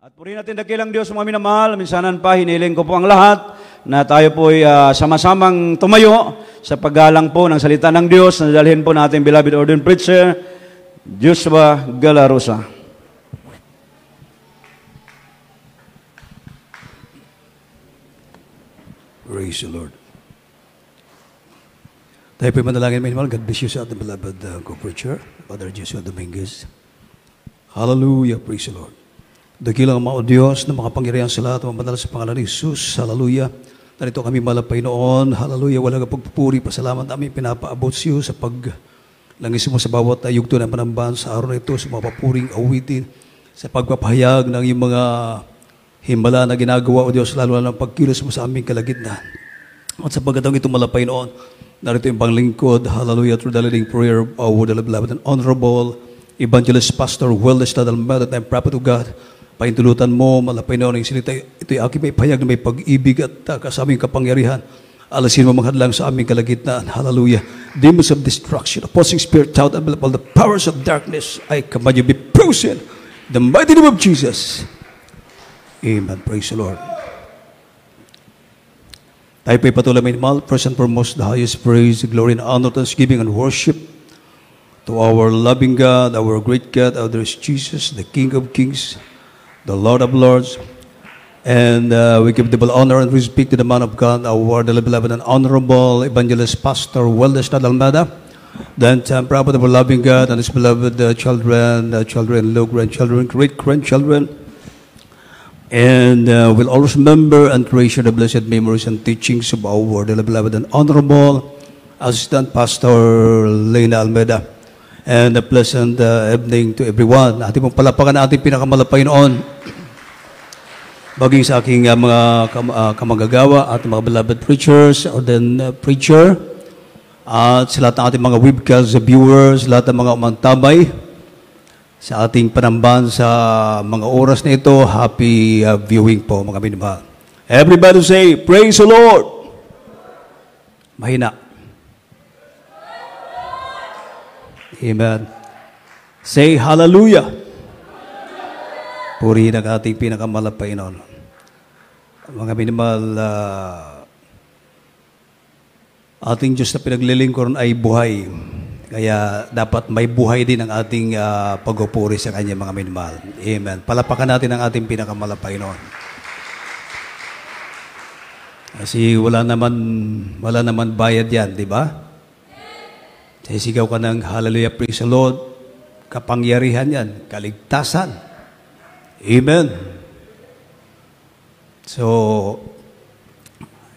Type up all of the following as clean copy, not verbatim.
At purihin natin dakilang Diyos, mga minamahal. Minsanan pa, hiniling ko po ang lahat na tayo po ay sama-samang tumayo sa paggalang po ng salita ng Diyos na dalhin po natin beloved ordained preacher, Joshua Galarosa. Praise the Lord. Tayo po manalangin, mga God bless you sa ating beloved co-preacher, Father Joshua Dominguez. Hallelujah, praise the Lord. Dakilang mga Diyos na makapangyarihan sa lahat, mamadala sa pangalan ni Jesus. Hallelujah. Narito kami malapay noon. Hallelujah. Walang pagpupuri, pasalamat namin pinapaabot sa iyo sa paglangis mo sa bawat yugto ng panambahan sa araw na ito, sa mga papuring awitin, sa pagpapahayag ng iyong mga himala na ginagawa, O Diyos, lalo na ng pagkilos mo sa aming kalagitnaan. At sa pagkatang ito malapay noon, narito yung panglingkod, hallelujah, through the leading prayer of our beloved and honorable Evangelist Pastor Wellness Tadalmada, and I'm prophet of God. Paintulutan mo, malapay na ng salita. Ito'y aking may pahayag na may pag-ibig at kasaming kapangyarihan. Alasin mo manghadlang sa aming kalagitnaan. Hallelujah. Demons of destruction, opposing spirit, out and all the powers of darkness, I command you be frozen. In the mighty name of Jesus. Amen. Praise the Lord. Tayo po'y patuloy may mahal. First and foremost, the highest praise, glory, and honor, thanksgiving, and worship to our loving God, our great God, our there is Jesus, the King of Kings, the Lord of Lords, and we give double honor and respect to the man of God, our beloved and honorable Evangelist Pastor Wellness Tadalmada, then prophet of our loving God and his beloved children, grandchildren, great-grandchildren, and we'll always remember and treasure the blessed memories and teachings of our beloved and honorable Assistant Pastor Lena Almeida. And a pleasant evening to everyone. Ating pong palapakan ating pinakamalapay noon. Baging sa aking mga kamagagawa at mga beloved preachers, or then preacher, at sa lahat ng ating mga webcast viewers, lahat ng mga umantabay sa ating panambahan sa mga oras na ito. Happy viewing po, mga minamahal. Everybody say, praise the Lord. Mahina. Amen. Say hallelujah. Purihin ang ating pinakamalapay noon. Mga minimal, ating Diyos na pinaglilingkuran ay buhay. Kaya dapat may buhay din ang ating pagpupuri sa Kanya, mga minimal. Amen. Palapakan natin ang ating pinakamalapay noon. Kasi wala naman bayad yan, di ba? Sigaw ka ng hallelujah, praise the Lord. Kapangyarihan yan, kaligtasan. Amen. So,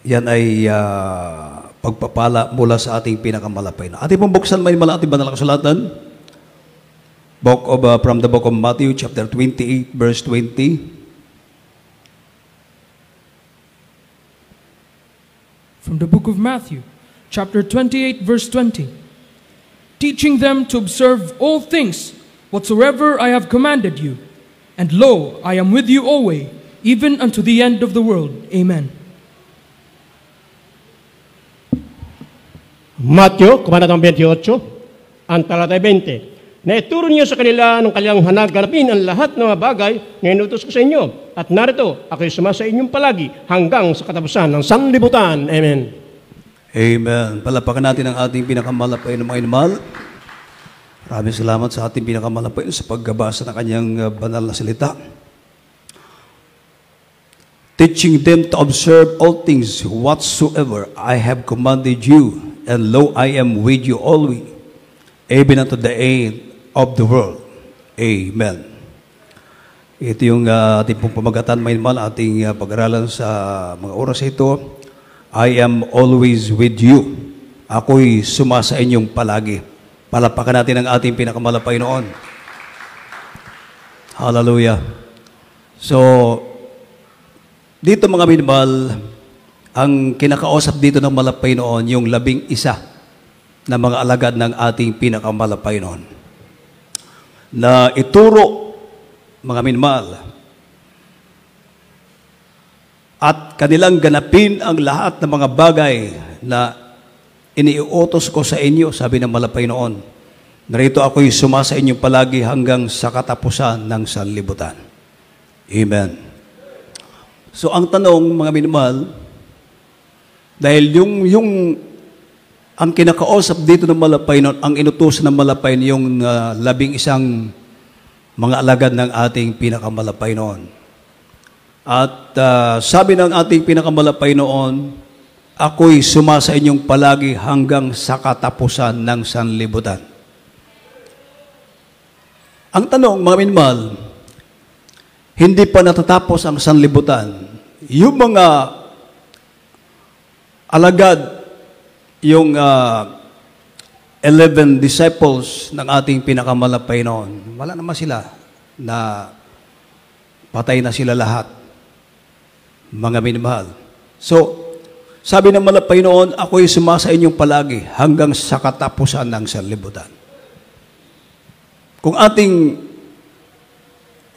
yan ay pagpapala mula sa ating pinakamalapay na. Ating pong buksan may mala ating banal na kasulatan. From the book of Matthew, chapter 28, verse 20. From the book of Matthew, chapter 28, verse 20. Teaching them to observe all things whatsoever I have commanded you. And lo, I am with you always, even unto the end of the world. Amen. Matthew, Kabanatang 28, ang talata 20. Naituro niyo sa kanila nung kanilang hanaganapin ang lahat ng mga bagay na inutos ko sa inyo. At narito, ako'y sumasa inyong palagi hanggang sa katapusan ng sanlibutan. Amen. Amen. Palapakan natin ang ating pinakamalapay na mga inmal. Maraming salamat sa ating pinakamalapay sa pagbabasa ng kanyang banal na salita. Teaching them to observe all things whatsoever I have commanded you, and lo, I am with you always, even unto the end of the world. Amen. Ito yung ating pong pamagatan, may inmal, ating pag-aralan sa mga oras ito. I am always with you. Ako'y sumasa inyong palagi. Palapakan natin ang ating pinakamalapay noon. Hallelujah. So, dito mga minimal, ang kinakausap dito ng malapay noon, yung 11 na mga alagad ng ating pinakamalapay noon. Na ituro, mga minimal, at kanilang ganapin ang lahat ng mga bagay na iniutos ko sa inyo, sabi ng malapay noon. Narito ako'y sumasa inyong palagi hanggang sa katapusan ng sanlibutan. Amen. So ang tanong, mga minamahal, dahil yung ang kinakausap dito ng malapay noon, ang inutusan ng malapay yung 11 mga alagad ng ating pinakamalapay noon. At sabi ng ating pinakamalapay noon, ako'y sumasa inyong palagi hanggang sa katapusan ng sanlibutan. Ang tanong, mga minamahal, hindi pa natatapos ang sanlibutan. Yung mga alagad, yung 11 disciples ng ating pinakamalapay noon, wala naman sila na patay na sila lahat, mga minamahal. So, sabi ng malapay noon, ako'y sumasa inyong palagi hanggang sa katapusan ng sanlibutan. Kung ating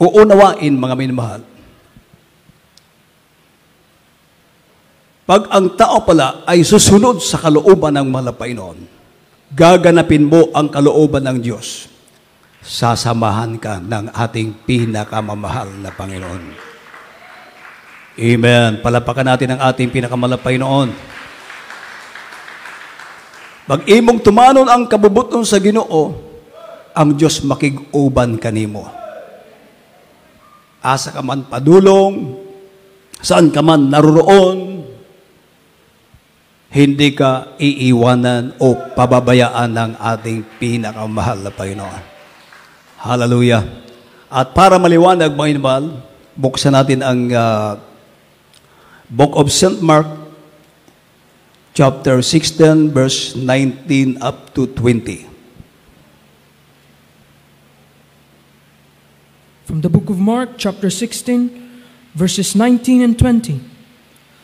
uunawain, mga minamahal, pag ang tao pala ay susunod sa kalooban ng malapay noon, gaganapin mo ang kalooban ng Diyos, sasamahan ka ng ating pinakamamahal na Panginoon. Amen. Palapakan natin ang ating pinakamalapay noon. Pag imong tumanon ang kabubuton sa Ginoo, ang Diyos makig-uban kanimo. Asa ka man padulong, saan ka man naruroon, hindi ka iiwanan o pababayaan ng ating pinakamahal na Panginoon. Hallelujah. At para maliwanag, mga inabal, buksan natin ang Book of St. Mark, chapter 16, verse 19 up to 20. From the book of Mark, chapter 16, verses 19 and 20.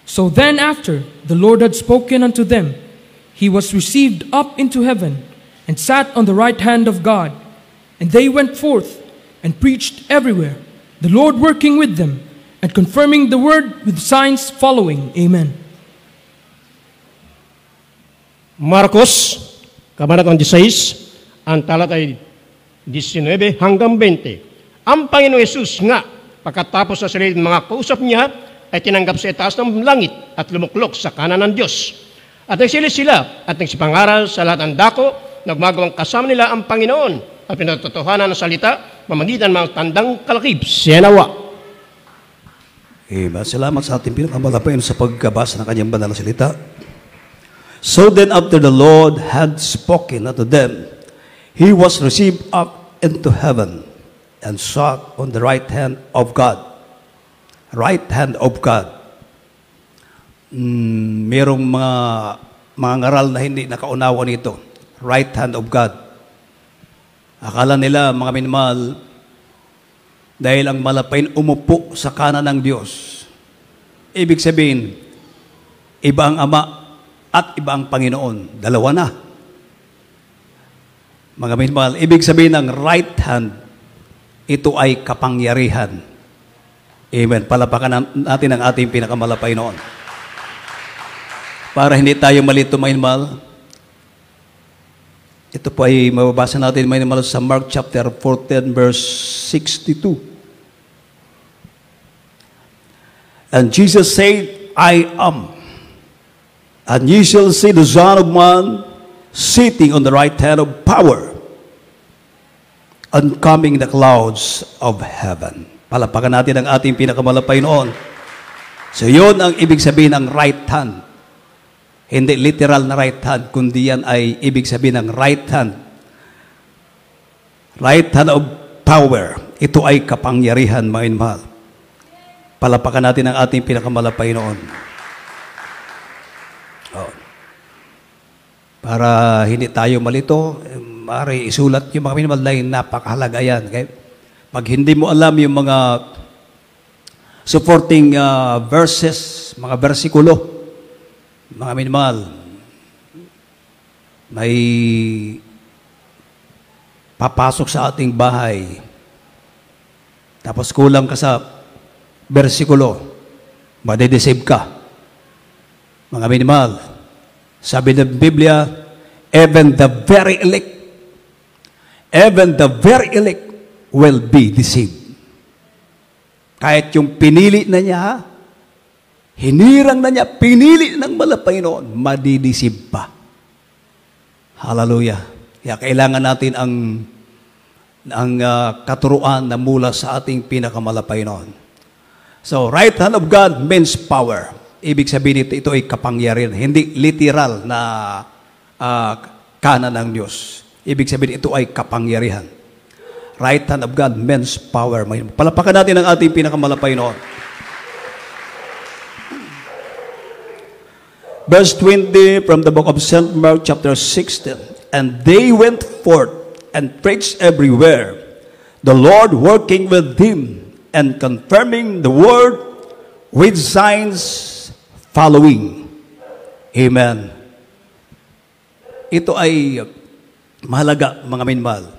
So then after the Lord had spoken unto them, he was received up into heaven, and sat on the right hand of God. And they went forth, and preached everywhere, the Lord working with them, and confirming the word with signs following. Amen. Marcos, Kabanatang 16, ang talatay 19 hanggang 20. Ang Panginoong Yesus nga, pagkatapos sa sarili ng mga kausap niya, ay tinanggap sa itaas ng langit at lumuklok sa kanan ng Diyos. At nagsilis sila at nagsipangaral sa lahat ng dako, nagmagawang kasama nila ang Panginoon at pinatotohanan ng salita, mamagitan ng mga tandang kalakib. Sienawa. Amen. Salamat sa ating pinakamalapay sa pagkabasa ng kanyang banal na salita. So then after the Lord had spoken unto them, he was received up into heaven and sat on the right hand of God. Right hand of God. Merong mga ngaral na hindi nakaunawa nito. Right hand of God. Akala nila, mga minamahal, dahil ang malapain umupo sa kanan ng Diyos. Ibig sabihin, iba ang Ama at iba ang Panginoon. Dalawa na. Mga minamahal, ibig sabihin ng right hand, ito ay kapangyarihan. Amen. Palapakan natin ang ating pinakamalapay noon. Para hindi tayo malito, mainmal. Ito po ay mababasa natin, mainmal, sa Mark chapter 14, verse 62. And Jesus said, I am. And ye shall see the Son of Man sitting on the right hand of power, and coming in the clouds of heaven. Palapakan natin ang ating pinakamalapay noon. So yun ang ibig sabihin ng right hand. Hindi literal na right hand, kundi yan ay ibig sabihin ng right hand. Right hand of power. Ito ay kapangyarihan, mga inmahal. Palapakan natin ang ating pinakamalapay noon. Oh. Para hindi tayo malito, maaari isulat yung mga minimum line, napakahalaga yan. Okay? Pag hindi mo alam yung mga supporting verses, mga versikulo, mga minimal, may papasok sa ating bahay, tapos kulang ka sa versikulo, madedeceive ka. Mga minimal, sabi ng Biblia, even the very elect will be deceived. Kahit yung pinili na niya, hinirang na niya, pinili ng Panginoon, madidisib pa. Hallelujah. Kaya kailangan natin ang katuruan na mula sa ating Pinakamalapainoon. So, right hand of God means power. Ibig sabihin ito ay kapangyarihan. Hindi literal na kanan ng Diyos. Ibig sabihin ito ay kapangyarihan. Right hand of God means power. Palapakan natin ang ating Pinakamalapainoon. Verse 20 from the book of St. Mark chapter 16. And they went forth and preached everywhere, the Lord working with them and confirming the word with signs following. Amen. Ito ay mahalaga, mga minmahal.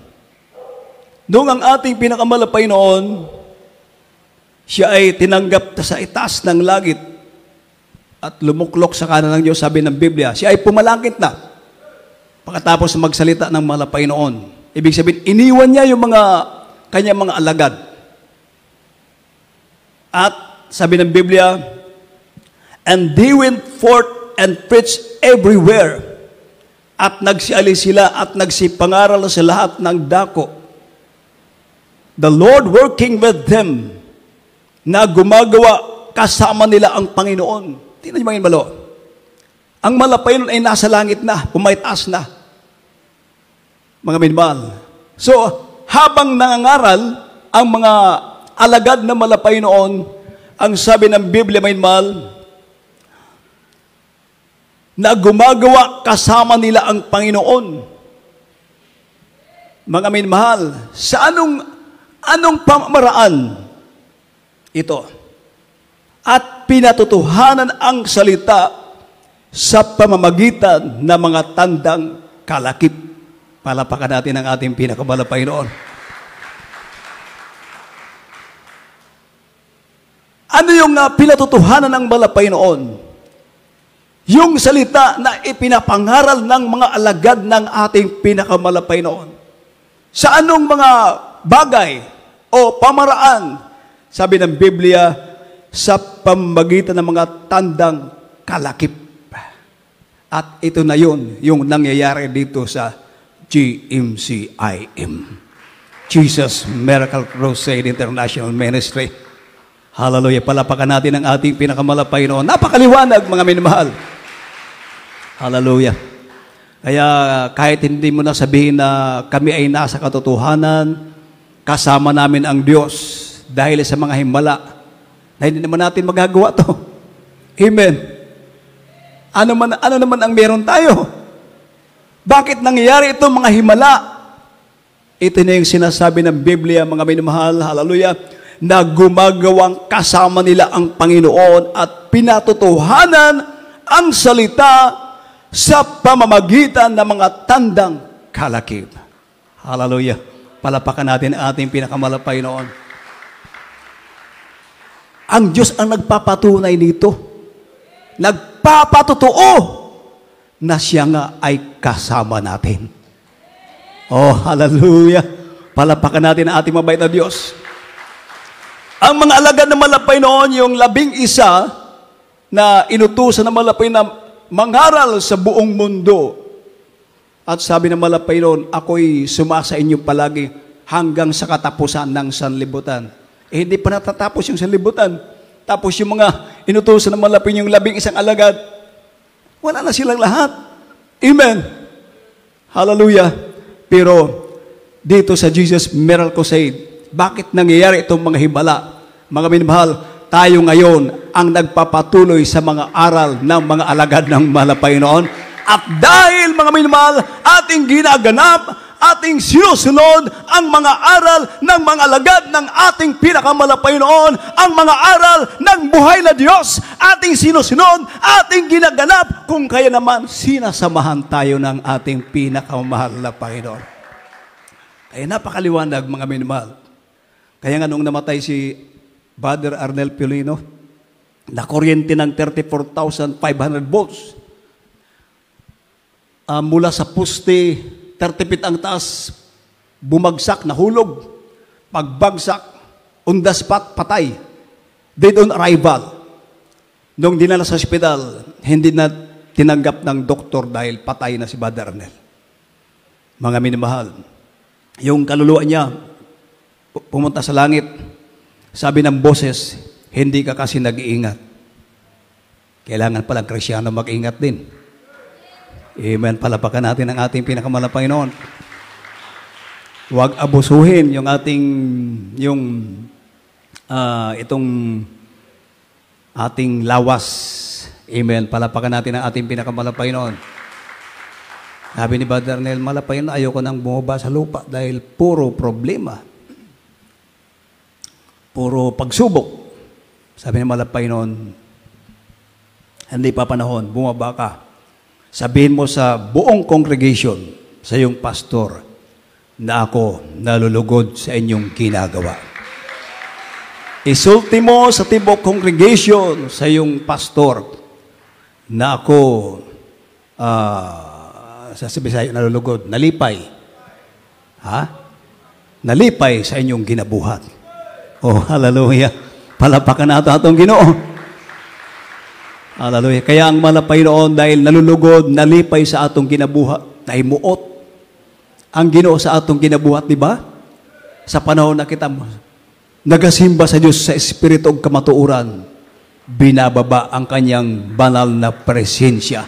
Noong ang ating Pinakamalapainoon, siya ay tinanggap sa itaas ng langit at lumuklok sa kanan ng Diyos, sabi ng Biblia, siya ay pumalangit na pagkatapos magsalita ng Malapainoon. Ibig sabihin, iniwan niya yung kanyang mga alagad. At sabi ng Biblia, and they went forth and preached everywhere. At nagsiali sila at nagsipangaral sa lahat ng dako. The Lord working with them, na gumagawa kasama nila ang Panginoon. Tingnan niyo mga malo. Ang Malapainoon ay nasa langit na, pumaitaas na. Mga minmahal. So, habang nangangaral ang mga alagad na Malapainoon, ang sabi ng Biblia, minmahal, na gumagawa kasama nila ang Panginoon. Mga minmahal, sa anong pamamaraan ito? At pinatutuhanan ang salita sa pamamagitan ng mga tandang kalakip. Palapakan natin ang ating Pinakamalapainoon. Ano yung pinatutuhanan ng Malapainoon? Yung salita na ipinapangaral ng mga alagad ng ating Pinakamalapainoon. Sa anong mga bagay o pamaraan, sabi ng Biblia, sa pamamagitan ng mga tandang kalakip. At ito na yun, yung nangyayari dito sa GMCIM. Jesus Miracle Crusade International Ministry. Hallelujah. Palapakan natin ang ating Pinakamalapainoon. Napakaliwanag, mga minamahal. Hallelujah. Kaya kahit hindi mo na sabihin na kami ay nasa katotohanan, kasama namin ang Diyos dahil sa mga himala na hindi naman natin magagawa to. Amen. Ano naman ang meron tayo? Bakit nangyayari ito, mga himala? Ito na yung sinasabi ng Biblia, mga minamahal, hallelujah, na gumagawang kasama nila ang Panginoon at pinatutuhanan ang salita sa pamamagitan ng mga tandang kalakip. Hallelujah. Palapakan natin ang ating Pinakamalapainoon. Ang Diyos ang nagpapatunay nito. Nagpapatotoo na siya nga ay kasama natin. Oh, hallelujah. Palapakan natin ang ating mabait na Diyos. Ang mga alagad ng Malapainoon, yung 11 na inutusan ng Malapainoon mangaral sa buong mundo. At sabi ng Malapainoon, ako'y sumasa inyo palagi hanggang sa katapusan ng sanlibutan. Eh, hindi pa natatapos yung sanlibutan. Tapos yung mga inutusan ng Malapainoon, yung 11 alagad, wala na silang lahat. Amen. Hallelujah. Pero dito sa Jesus Miracle Crusade, bakit nangyayari itong mga himala? Mga minamahal, tayo ngayon ang nagpapatuloy sa mga aral ng mga alagad ng Malapainoon. At dahil, mga minamahal, ating ginaganap, ating sinusunod ang mga aral ng mga alagad ng ating Pinakamalapainoon, ang mga aral ng buhay na Diyos, ating sinusunod, ating ginaganap, kung kaya naman sinasamahan tayo ng ating pinakamahal na Panginoon. Kaya napakaliwanag, mga minamahal. Kaya nga nung namatay si Brother Arnel Pilino, na kuryente ng 34,500 volts. Mula sa poste, 30 feet ang taas, bumagsak, nahulog. Pagbagsak, on the spot, patay. Dead on arrival. Nung dinala sa ospital, hindi na tinanggap ng doktor dahil patay na si Brother Arnel. Mga minamahal, yung kaluluwa niya pumunta sa langit. Sabi ng boses, hindi ka kasi nag-iingat. Kailangan palang Kristyano mag-ingat din. Amen. Palapakan natin ang ating pinakamalapang Panginoon. Huwag abusuhin yung ating, itong ating lawas. Amen. Palapakan natin ang ating pinakamalapang Panginoon. Sabi ni Brother Arnel, Malapanginoon, ayoko nang bumaba sa lupa dahil puro problema. Puro pagsubok. Sabi ni Malapanginoon, hindi pa panahon, bumaba ka. Sabihin mo sa buong congregation, sa iyong pastor, na ako nalulugod sa inyong ginagawa. Isulti mo sa tibok congregation, sa iyong pastor, na ako, sa Bisaya, nalulugod, nalipay. Ha? Nalipay sa inyong ginabuhat. Oh, hallelujah. Palapakan nato atong Ginoo. Hallelujah. Kaya ang malapay noon dahil nalulugod, nalipay sa atong ginabuhat, naimuot ang Ginoo sa atong ginabuhat, di ba? Sa panahon na kita nagasimba sa Diyos sa Espiritu ug kamatuoran, binababa ang kanyang banal na presensya.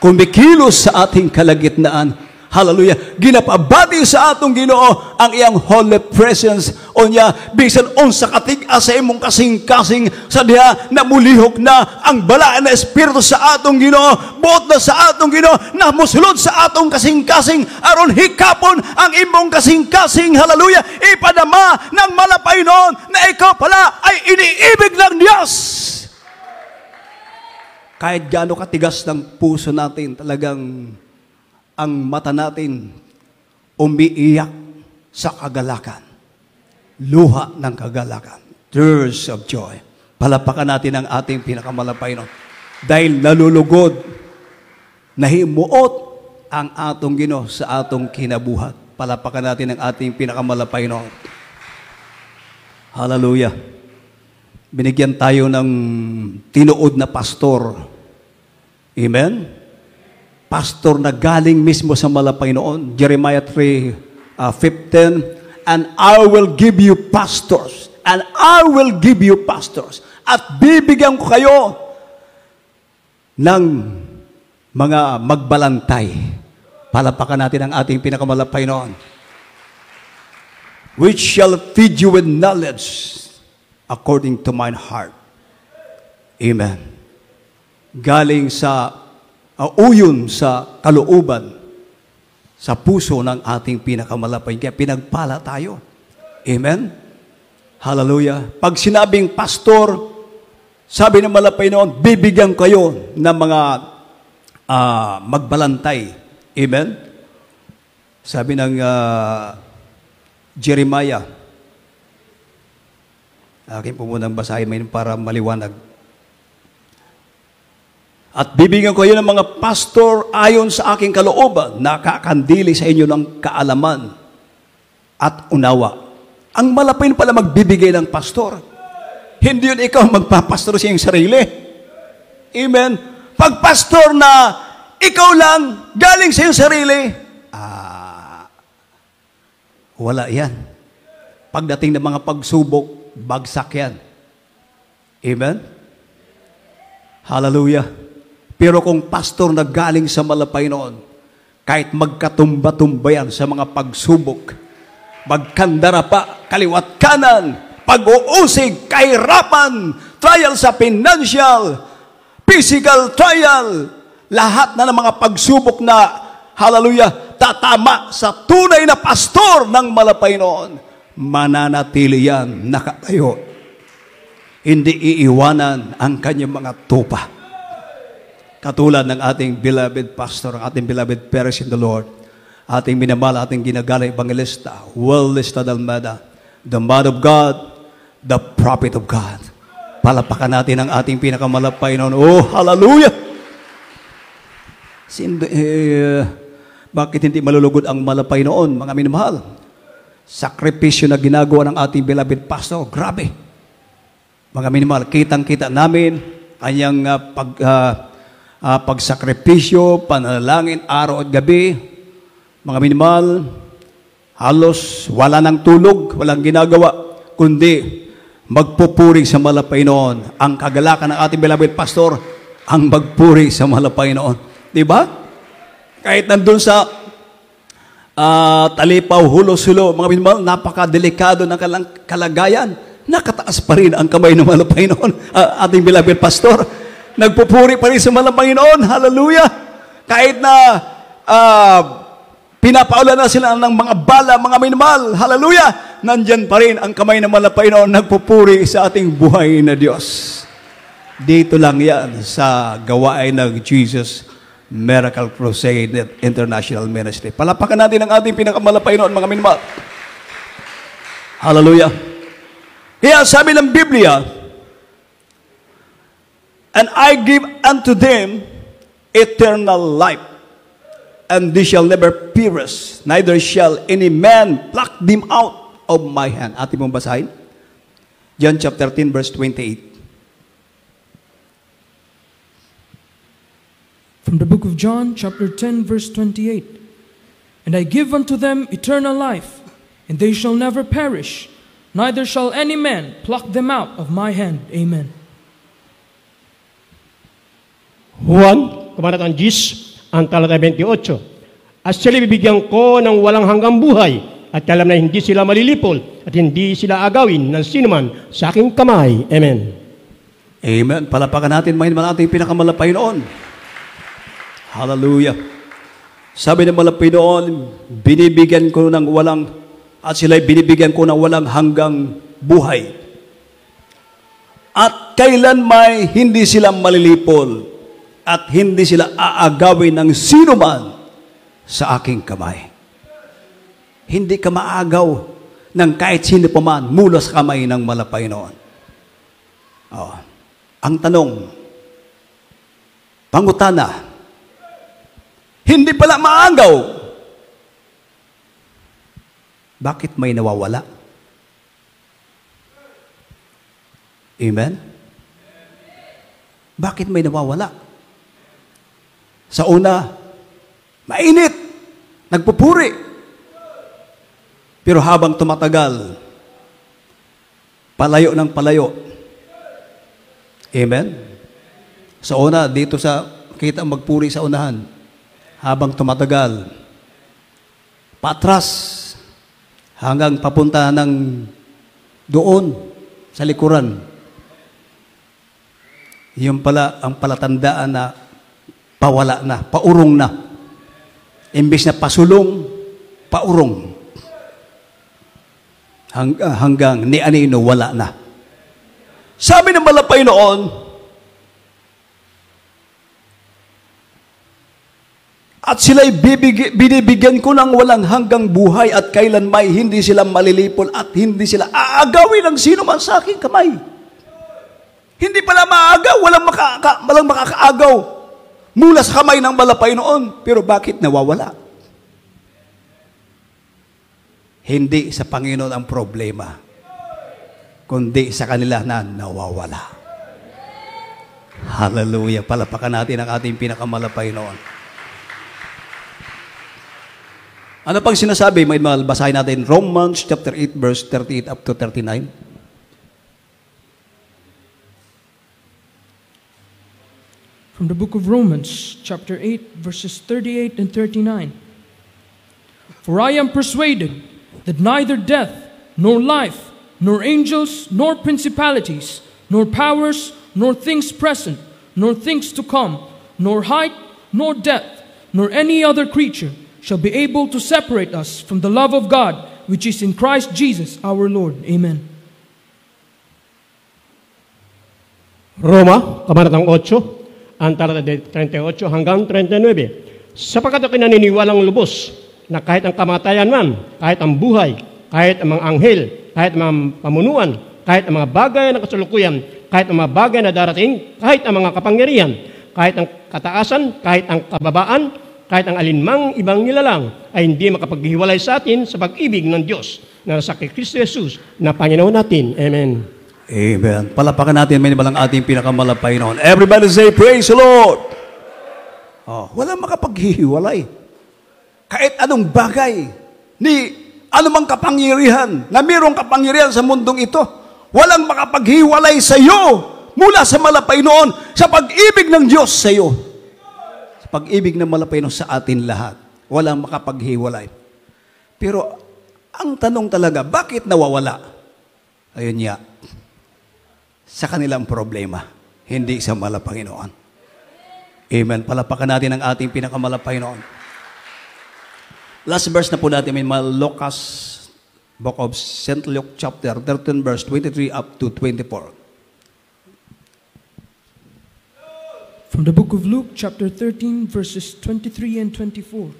Kumikilos sa ating kalagitnaan. Hallelujah. Ginapabati sa atong Ginoo ang iyang holy presence. O niya, bisan unsa katig-a sa imong kasing-kasing sa diha na mulihok na ang balaan na Espiritu sa atong Ginoo. Buot na sa atong Ginoo na musulod sa atong kasing-kasing aron hikapon ang imong kasing-kasing. Hallelujah. Ipadama ng malapay noon na ikaw pala ay iniibig ng Diyos. Kahit gaano katigas ng puso natin, talagang ang mata natin umiiyak sa kagalakan. Luha ng kagalakan. Tears of joy. Palapakan natin ang ating pinakamalapay noon. Dahil nalulugod, nahimuot ang atong Ginoo sa atong kinabuhat. Palapakan natin ang ating pinakamalapay noon. Hallelujah. Binigyan tayo ng tinuod na pastor. Amen? Pastor na galing mismo sa malapay noon. Jeremiah 3:15, and I will give you pastors. And I will give you pastors. At bibigyan ko kayo ng mga magbalantay. Palapakan natin ang ating pinakamalapay noon. Which shall feed you with knowledge according to mine heart. Amen. Galing sa uyon sa kalooban, sa puso ng ating pinakamalapay. Kaya pinagpala tayo. Amen? Hallelujah. Pag sinabing pastor, sabi ng malapay noon, bibigyan kayo ng mga magbalantay. Amen? Sabi ng Jeremiah, akin po munang basahin para maliwanag. At bibigyan ko kayo ng mga pastor ayon sa aking kalooban, nakakandili sa inyo ng kaalaman at unawa. Ang malapay pala magbibigay ng pastor. Hindi yun ikaw magpapastor sa iyong sarili. Amen? Pag pastor na ikaw lang galing sa iyong sarili, wala yan. Pagdating ng mga pagsubok, bagsak yan. Amen? Hallelujah. Pero kung pastor na galing sa malapay noon, kahit magkatumba-tumbayan sa mga pagsubok, magkandara pa, kaliwat kanan, pag-uusig, kahirapan, trial sa financial, physical trial, lahat na ng mga pagsubok na, hallelujah, tatama sa tunay na pastor ng malapay noon, mananatili yan, nakatayo. Hindi iiwanan ang kanyang mga tupa. Katulad ng ating beloved pastor, ang ating beloved parents in the Lord, ating minamahal, ating ginagala evangelista, well-listed Almeda, the man of God, the prophet of God. Palapakan natin ang ating pinakamalapay noon. Oh, hallelujah! Bakit hindi malulugod ang malapay noon, mga minamahal? Sakripisyo na ginagawa ng ating beloved pastor, grabe. Mga minimal, kitang-kita namin kanyang pagsakripisyo, panalangin, araw at gabi. Mga minimal, halos wala nang tulog, walang ginagawa, kundi magpupuri sa Malapaynoon. Ang kagalakan ng ating beloved pastor, ang magpuri sa Malapaynoon. Di ba? Kahit nandun sa Talipaw, Hulos-Hulo, mga minimal, napakadelikado ng kalagayan. Nakataas pa rin ang kamay ng Malapaynoon. Ating beloved pastor, nagpupuri pa rin sa Malapaynoon. Hallelujah! Kahit na pinapaulan na sila ng mga bala, mga minimal. Hallelujah! Nandyan pa rin ang kamay ng Malapaynoon, nagpupuri sa ating buhay na Diyos. Dito lang yan sa gawain ng Jesus Miracle Crusade International Ministry. Palapakan natin ang ating pinakamalapaynoon, mga minimal. Hallelujah! Kaya sabi ng Biblia, and I give unto them eternal life, and they shall never perish, neither shall any man pluck them out of my hand. Atin mong basahin. John chapter 10, verse 28. From the book of John, chapter 10, verse 28. And I give unto them eternal life, and they shall never perish, neither shall any man pluck them out of my hand. Amen. Juan, Kabanatang 10, ang talata 28. At sila bibigyan ko ng walang hanggang buhay, at alam na hindi sila malilipol, at hindi sila agawin ng sinuman sa aking kamay. Amen. Amen. Palapakan natin, mga ating pinakamalapaynoon. Hallelujah. Sabi ng Malapaynoon, binibigyan ko ng walang, at sila'y binibigyan ko ng walang hanggang buhay. At kailan may hindi sila malilipol, at hindi sila aagawin ng sino man sa aking kamay. Hindi ka maagaw ng kahit sino pa man mula sa kamay ng Malapaynoon. Oh. Ang tanong, pangutana, hindi pala maagaw. Bakit may nawawala? Amen? Bakit may nawawala? Sa una, mainit, nagpupuri. Pero habang tumatagal, palayo ng palayo. Amen? Sa una, dito sa kita magpuri sa unahan. Habang tumatagal, patras, hanggang papunta ng doon, sa likuran. Yung pala ang palatandaan na pawala na, paurong na. Imbis na pasulong, paurong. Hanggang ni anino, wala na. Sabi ng Malapaynoon, at sila'y binibigyan ko ng walang hanggang buhay at kailan may hindi sila malilipol at hindi sila aagawin ng sino man sa aking kamay. Hindi pala maagaw, walang makakaagaw mula sa kamay ng Malapaynoon. Pero bakit nawawala? Hindi sa Panginoon ang problema, kundi sa kanila na nawawala. Hallelujah! Palapakan natin ang ating pinakamalapaynoon. Ano pang sinasabi? May basahin natin Romans chapter 8 verse 38 up to 39. From the book of Romans, chapter 8, verses 38 and 39. For I am persuaded that neither death, nor life, nor angels, nor principalities, nor powers, nor things present, nor things to come, nor height, nor depth, nor any other creature shall be able to separate us from the love of God, which is in Christ Jesus our Lord. Amen. Roma, Kabanatang 8, ang talata 38 hanggang 39. Sapagkat ako'y naniniwalang lubos na kahit ang kamatayan man, kahit ang buhay, kahit ang mga anghel, kahit ang mga pamunuan, kahit ang mga bagay na kasalukuyan, kahit ang mga bagay na darating, kahit ang mga kapangyarihan, kahit ang kataasan, kahit ang kababaan, kahit ang alinmang ibang nilalang ay hindi makapaghiwalay sa atin sa pag-ibig ng Diyos na nasa kay Kristo Jesus na Panginoon natin. Amen. Amen. Palapakan natin may balang ating pinakamalapay noon. Everybody say, praise the Lord. Oh, walang makapaghihiwalay. Kahit anong bagay, ni anumang kapangyarihan, na mayroong kapangyarihan sa mundong ito, walang makapaghiwalay sa iyo mula sa malapay noon, sa pag-ibig ng Diyos sa iyo. Sa pag-ibig ng malapay noon sa atin lahat. Walang makapaghiwalay. Pero, ang tanong talaga, bakit nawawala? Ayun niya. Sa kanilang problema, hindi sa malapanginoon. Amen. Palapakan natin ang ating pinakamalapay noon. Last verse na po natin, may Lucas, Book of St. Luke, chapter 13, verse 23 up to 24. From the book of Luke, chapter 13, verses 23 and 24.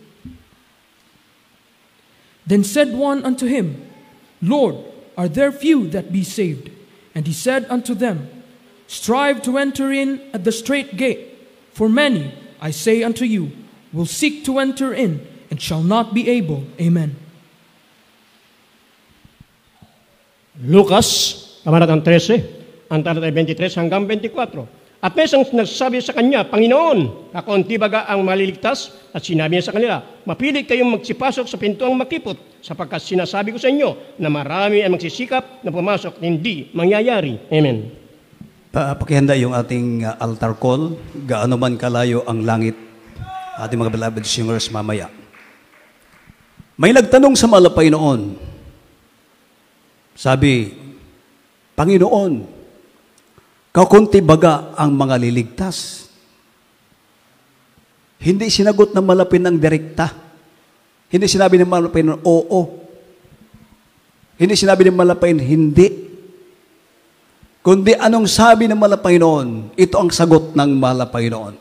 Then said one unto him, Lord, are there few that be saved? And he said unto them, Strive to enter in at the strait gate, for many, I say unto you, will seek to enter in, and shall not be able. Amen. Lucas, kabanatang 13, ang talatay 23 hanggang 24. At may isang nagsabi sa kanya, Panginoon, kakunti baga ang maliligtas? At sinabi niya sa kanila, mapilit kayong magsipasok sa pintuang makipot, sapagkat sinasabi ko sa inyo na marami ang magsisikap na pumasok, hindi mangyayari. Amen. Pakihanda yung ating altar call, gaano man kalayo ang langit, ating mga beloved singers mamaya. May nagtanong sa malapay noon, sabi, Panginoon, kakunti baga ang mga liligtas? Hindi sinagot ng malapay ng direkta. Hindi sinabi ng malapay ng oo. Hindi sinabi ng malapay ng hindi. Kundi anong sabi ng malapay noon? Ito ang sagot ng malapay noon.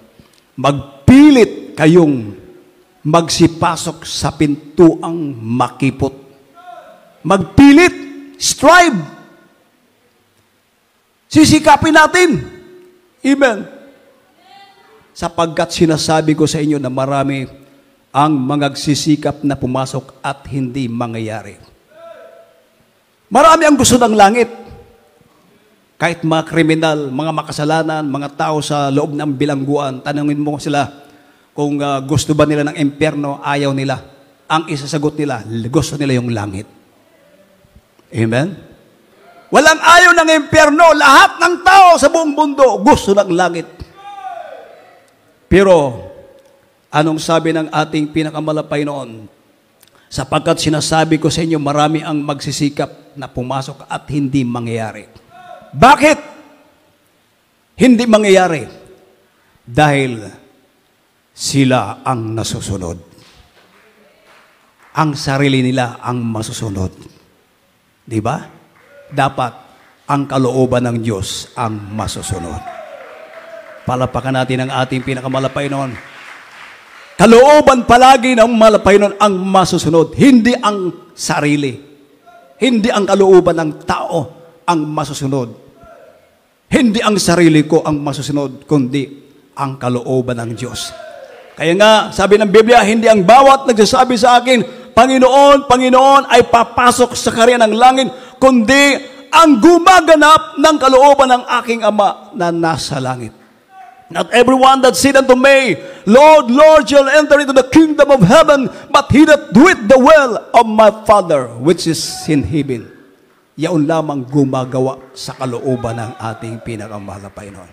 Magpilit kayong magsipasok sa pintuang makipot. Magpilit, strive. Sisikapin natin. Amen. Sapagkat sinasabi ko sa inyo na marami ang magsisikap na pumasok at hindi mangyayari. Marami ang gusto ng langit. Kahit mga kriminal, mga makasalanan, mga tao sa loob ng bilangguan, tanungin mo sila kung gusto ba nila ng impyerno, ayaw nila. Ang isasagot nila, gusto nila yung langit. Amen? Walang ayaw ng impyerno. Lahat ng tao sa buong mundo gusto ng langit. Pero, anong sabi ng ating pinakamalapay noon? Sapagkat sinasabi ko sa inyo, marami ang magsisikap na pumasok at hindi mangyayari. Bakit? Hindi mangyayari. Dahil sila ang nasusunod. Ang sarili nila ang masusunod. Di ba? Dapat ang kalooban ng Diyos ang masusunod. Palapakan natin ang ating pinakamalapay noon. Kalooban palagi ng malapay noon ang masusunod. Hindi ang sarili. Hindi ang kalooban ng tao ang masusunod. Hindi ang sarili ko ang masusunod, kundi ang kalooban ng Diyos. Kaya nga, sabi ng Biblia, hindi ang bawat nagsasabi sa akin, Panginoon, Panginoon, ay papasok sa karya ng langit, kundi ang gumaganap ng kalooban ng aking Ama na nasa langit. Not everyone that said unto me, Lord, Lord, shall enter into the kingdom of heaven, but he that doeth the will of my Father, which is in heaven. Yaon lamang gumagawa sa kalooban ng ating pinakamahal na Panginoon.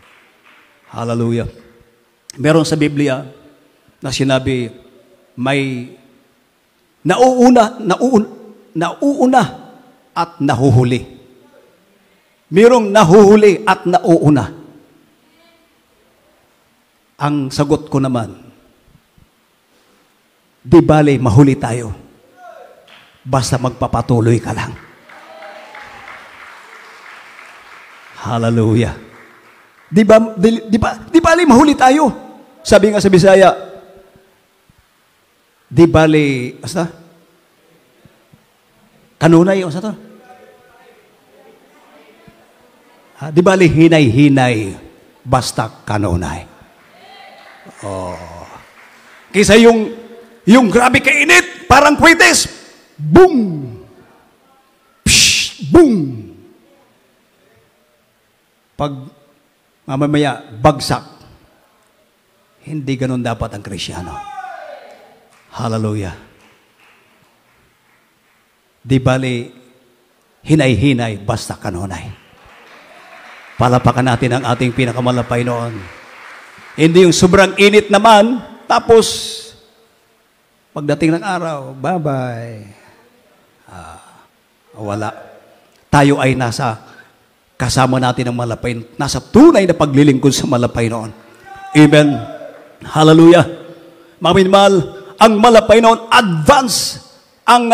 Hallelujah. Meron sa Biblia na sinabi, may nauuna at nahuhuli. Mayroong nahuhuli at nauuna. Ang sagot ko naman, di bale mahuli tayo. Basta magpapatuloy ka lang. Hallelujah. Di bale mahuli tayo. Sabi nga sa Bisaya, di bale, basta? Kanunay, o sa to? Di bali hinay-hinay, basta kanunay. Oh. Kaysa yung grabe kainit, parang kwitis, boom! Psh, boom! pag mamamaya bagsak. Hindi ganun dapat ang Kristyano. Hallelujah. Di bali, hinay-hinay, basta kanunay. Palapakan natin ang ating pinakamalapay noon. Hindi yung sobrang init naman, tapos, pagdating ng araw, bye-bye. Wala. Tayo ay nasa kasama natin ng malapay, nasa tunay na paglilingkod sa malapay noon. Amen. Hallelujah. Mga minamahal, ang malapay noon, advance ang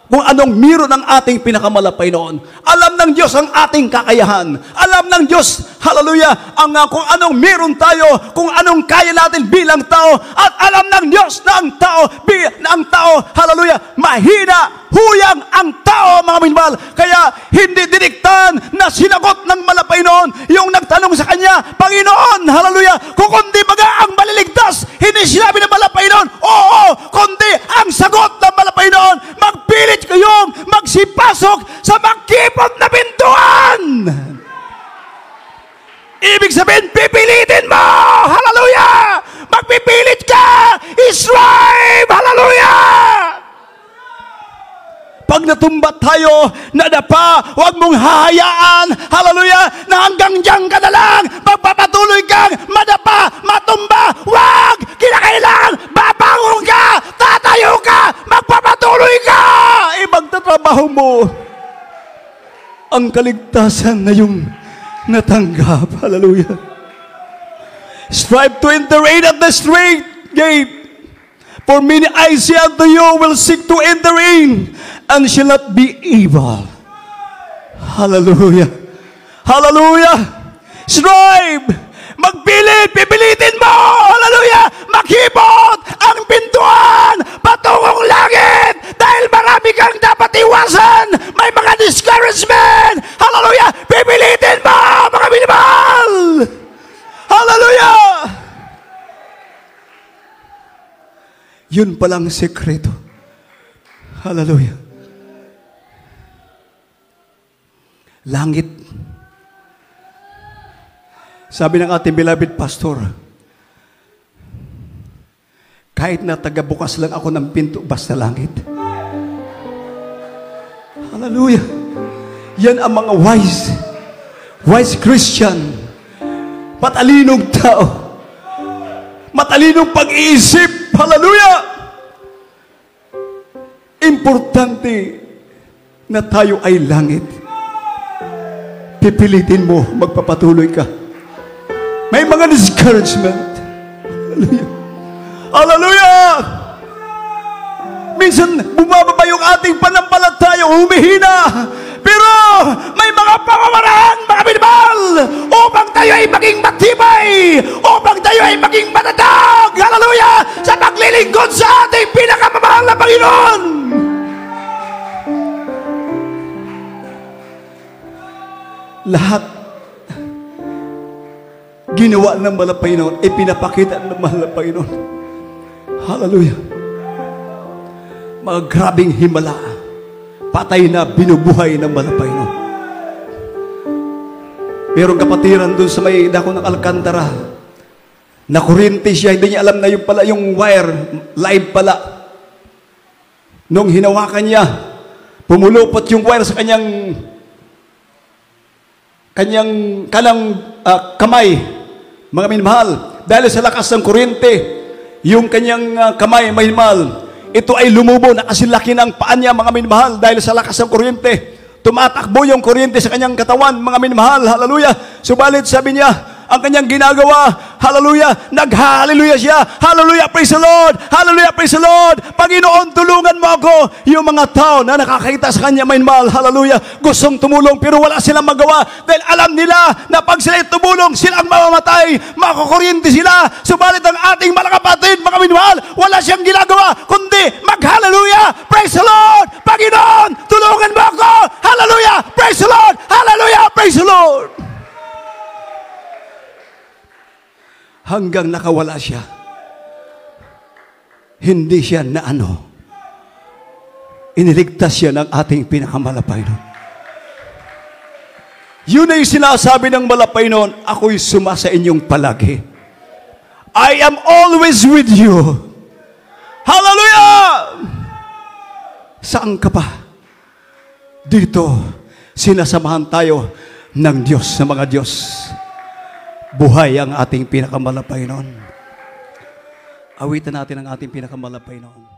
kung anong meron ng ating pinakamalapay noon. Alam ng Diyos ang ating kakayahan. Alam ng Diyos, hallelujah, kung anong meron tayo, kung anong kaya natin bilang tao. At alam ng Diyos na ang tao, hallelujah, mahina, huyang ang tao, mga minamahal. Kaya hindi diniktahan na sinagot ng malapay noon yung nagtanong sa kanya, Panginoon, hallelujah, kung kundi baga ang maliligtas, hindi sinabi ng malapay noon, oo, kundi ang sagot ng malapay noon, magpilit kayong magsipasok sa magkipot na pintuan. Ibig sabihin, pipilitin mo, hallelujah, magpipilit ka, strive, hallelujah. Pag natumba tayo, nadapa, huwag mong hahayaan, hallelujah, na hanggang diyan ka na lang, magpapatuloy kang madapa, matumba, huwag, kinakailangan, babangon ka, tatayo ka, magpapatuloy ka, magtatrabaho mo ang kaligtasan na yung natanggap, hallelujah. Strive to enter in at the straight gate. For many I say unto you will seek to enter in, and shall not be able. Hallelujah. Hallelujah. Strive. Magpilit. Pipilitin mo. Hallelujah. Maghibot ang pintuan patungong langit. Dahil marami kang dapat iwasan. May mga discouragement. Hallelujah. Pipilitin mo, mga minamahal. Hallelujah. Yun palang sekreto. Hallelujah. Langit. Sabi ng ating beloved pastor, kahit na tagabukas lang ako ng pinto, basta langit. Hallelujah. Yan ang mga wise Christian, matalinong tao, matalinong pag-iisip. Hallelujah. Importante na tayo ay langit. Pipilitin mo, magpapatuloy ka. May mga discouragement. Hallelujah. Hallelujah. Minsan, bumababa yung ating panampalataya, humihina. Pero, may mga pamamaraan, mga minamahal, upang tayo ay maging matibay, upang tayo ay maging matatag. Hallelujah. Sa paglilingkod sa ating pinakamamahal na Panginoon. Lahat ginawa ng malapay noon, pinapakita ng malapay noon. Hallelujah. Mga grabing himala, patay na binubuhay ng malapay noon. Merong kapatiran doon sa may dako ng Alcantara, na kuryente siya, hindi niya alam na yung pala yung wire, live pala. Nung hinawakan niya, pumulupot yung wire sa kanyang kanang kamay, mga minamahal. Dahil sa lakas ng kuryente, yung kanyang kamay, minamahal, ito ay lumubo, nakasilaki ng paa niya, mga minamahal, dahil sa lakas ng kuryente. Tumatakbo yung kuryente sa kanyang katawan, mga minamahal, hallelujah. Subalit sabi niya, ang kanyang ginagawa, hallelujah, nag-hallelujah siya, hallelujah, praise the Lord, hallelujah, praise the Lord, Panginoon, tulungan mo ako. Yung mga tao na nakakita sa kanya, minamahal, hallelujah, gustong tumulong, pero wala silang magawa, dahil alam nila na pag sila tumulong, silang mamamatay, makukuryente sila. Subalit ang ating mga kapatid, mga minamahal, wala siyang ginagawa, kundi mag-hallelujah, praise the Lord, Panginoon, tulungan mo ako, hallelujah, praise the Lord, hallelujah, praise the Lord. Hanggang nakawala siya. Hindi siya na iniligtas siya ng ating pinakamalapay. Yun ay sinasabi ng malapay noon, ako'y sumasa inyong palagi. I am always with you. Hallelujah! Saan ka pa? Dito, sinasamahan tayo ng Diyos sa mga Diyos. Buhay ang ating pinakamalapay noon. Awitan natin ang ating pinakamalapay noon.